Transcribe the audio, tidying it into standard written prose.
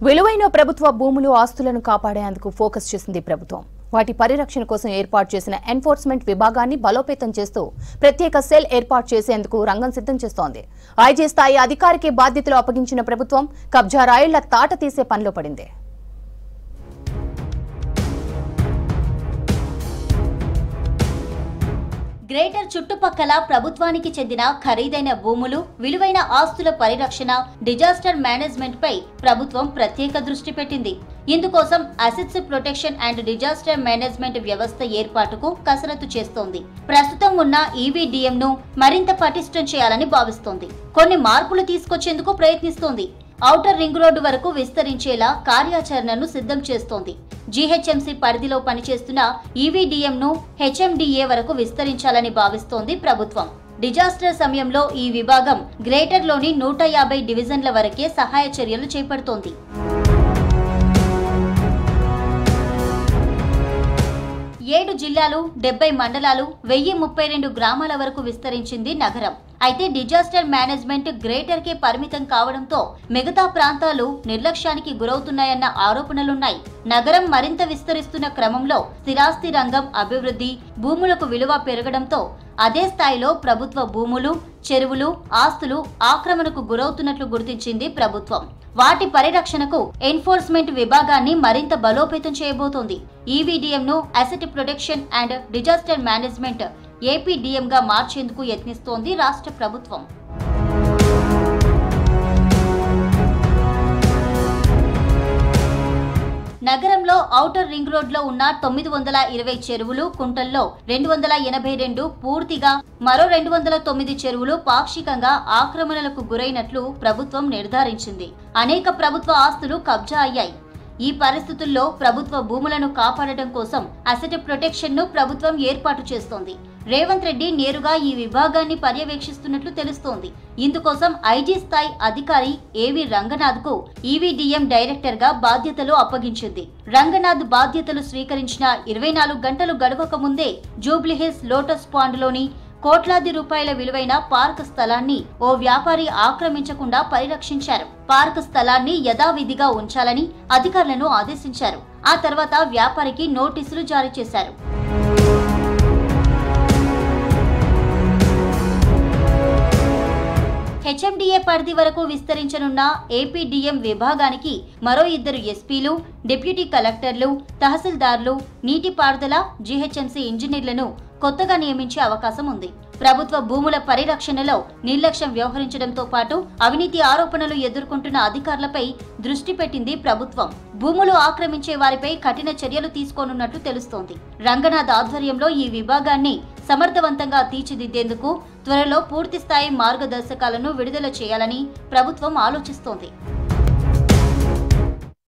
విలువైన ప్రభుత్వ భూములు ఆస్తులను కాపాడేందుకు ఫోకస్ చేసింది ప్రభుత్వం. వాటి పరిరక్షణ కోసం ఏర్పాటు చేసిన ఎన్ఫోర్స్మెంట్ విభాగాన్ని బలోపేతం చేస్తూ ప్రత్యేక సెల్ ఏర్పాటు చేసేందుకు రంగం సిద్ధం చేస్తోంది. ఐజీ స్థాయి అధికారికి బాధ్యతలు అప్పగించిన ప్రభుత్వం కబ్జా రాయిళ్ల తాట తీసే పనిలో పడింది. గ్రేటర్ చుట్టుపక్కల ప్రభుత్వానికి చెందిన ఖరీదైన భూములు, విలువైన ఆస్తుల పరిరక్షణ, డిజాస్టర్ మేనేజ్మెంట్ పై ప్రభుత్వం ప్రత్యేక దృష్టి పెట్టింది. ఇందుకోసం assets protection and disaster management వ్యవస్థ ఏర్పాటుకు కసరత్తు చేస్తోంది. ప్రస్తుతం ఉన్న ఈవీడీఎం ను మరింత పటిష్టం చేయాలని భావిస్తోంది. కొన్ని మార్పులు తీసుకొచ్చేందుకు ప్రయత్నిస్తోంది. ఔటర్ రింగ్ రోడ్డు వరకు విస్తరించేలా కార్యాచరణను సిద్ధం చేస్తోంది. జీహెచ్ఎంసీ పరిధిలో పనిచేస్తున్న ఈవీడీఎం ను హెచ్ఎండిఏ వరకు విస్తరించాలని భావిస్తోంది ప్రభుత్వం. డిజాస్టర్ సమయంలో ఈ విభాగం గ్రేటర్లోని 150 డివిజన్ల వరకే సహాయ చర్యలు చేపడుతోంది. 7 జిల్లాలు, 70 మండలాలు, 1032 గ్రామాల వరకు విస్తరించింది నగరం. అయితే డిజాస్టర్ మేనేజ్మెంట్ గ్రేటర్ కే పరిమితం కావడంతో మిగతా ప్రాంతాలు నిర్లక్ష్యానికి గురవుతున్నాయన్న ఆరోపణలున్నాయి. నగరం మరింత విస్తరిస్తున్న క్రమంలో స్థిరాస్తి రంగం అభివృద్ధి, భూములకు విలువ పెరగడంతో అదే స్థాయిలో ప్రభుత్వ భూములు, చెరువులు, ఆస్తులు ఆక్రమణకు గురవుతున్నట్లు గుర్తించింది ప్రభుత్వం. వాటి పరిరక్షణకు ఎన్ఫోర్స్మెంట్ విభాగాన్ని మరింత బలోపేతం చేయబోతోంది. ఈవీడీఎం ను asset protection and disaster management APDM గా మార్చేందుకు యత్నిస్తోంది రాష్ట్ర ప్రభుత్వం. నగరంలో ఔటర్ రింగ్ రోడ్ లో ఉన్న 920 చెరువులు, కుంటల్లో 282 పూర్తిగా, మరో 209 చెరువులు పాక్షికంగా ఆక్రమణలకు గురైనట్లు ప్రభుత్వం నిర్ధారించింది. అనేక ప్రభుత్వ ఆస్తులు కబ్జా అయ్యాయి. ఈ పరిస్థితుల్లో ప్రభుత్వ భూములను కాపాడటం కోసం అసెట్ ప్రొటెక్షన్ ను ప్రభుత్వం ఏర్పాటు చేస్తోంది. రేవంత్ రెడ్డి నేరుగా ఈ విభాగాన్ని పర్యవేక్షిస్తున్నట్లు తెలుస్తోంది. ఇందుకోసం ఐజీ స్థాయి అధికారి ఏవి రంగనాథ్ కు ఈవీడీఎం డైరెక్టర్ గా బాధ్యతలు అప్పగించింది. రంగనాథ్ బాధ్యతలు స్వీకరించిన 24 గంటలు గడవక ముందే జూబ్లీహిల్స్ లోటస్ పాండ్ లోని కోట్లాది రూపాయల విలువైన పార్క్ స్థలాన్ని ఓ వ్యాపారి ఆక్రమించకుండా పరిరక్షించారు. పార్క్ స్థలాన్ని యథావిధిగా ఉంచాలని అధికారులను ఆదేశించారు. ఆ తర్వాత వ్యాపారికి నోటీసులు జారీ చేశారు. హెచ్ఎండిఏ పరిధి వరకు విస్తరించనున్న ఏపీడీఎం విభాగానికి మరో 2 ఎస్పీలు, డిప్యూటీ కలెక్టర్లు, తహసీల్దార్లు, నీటిపారుదల, జీహెచ్ఎంసీ ఇంజనీర్లను కొత్తగా నియమించే అవకాశం ఉంది. ప్రభుత్వ భూముల పరిరక్షణలో నిర్లక్ష్యం వ్యవహరించడంతో పాటు అవినీతి ఆరోపణలు ఎదుర్కొంటున్న అధికారులపై దృష్టి పెట్టింది ప్రభుత్వం. భూములు ఆక్రమించే వారిపై కఠిన చర్యలు తీసుకోనున్నట్లు తెలుస్తోంది. రంగనాథ్ ఆధ్వర్యంలో ఈ విభాగాన్ని సమర్థవంతంగా తీర్చిదిద్దేందుకు త్వరలో పూర్తిస్థాయి మార్గదర్శకాలను విడుదల చేయాలని ప్రభుత్వం ఆలోచిస్తోంది.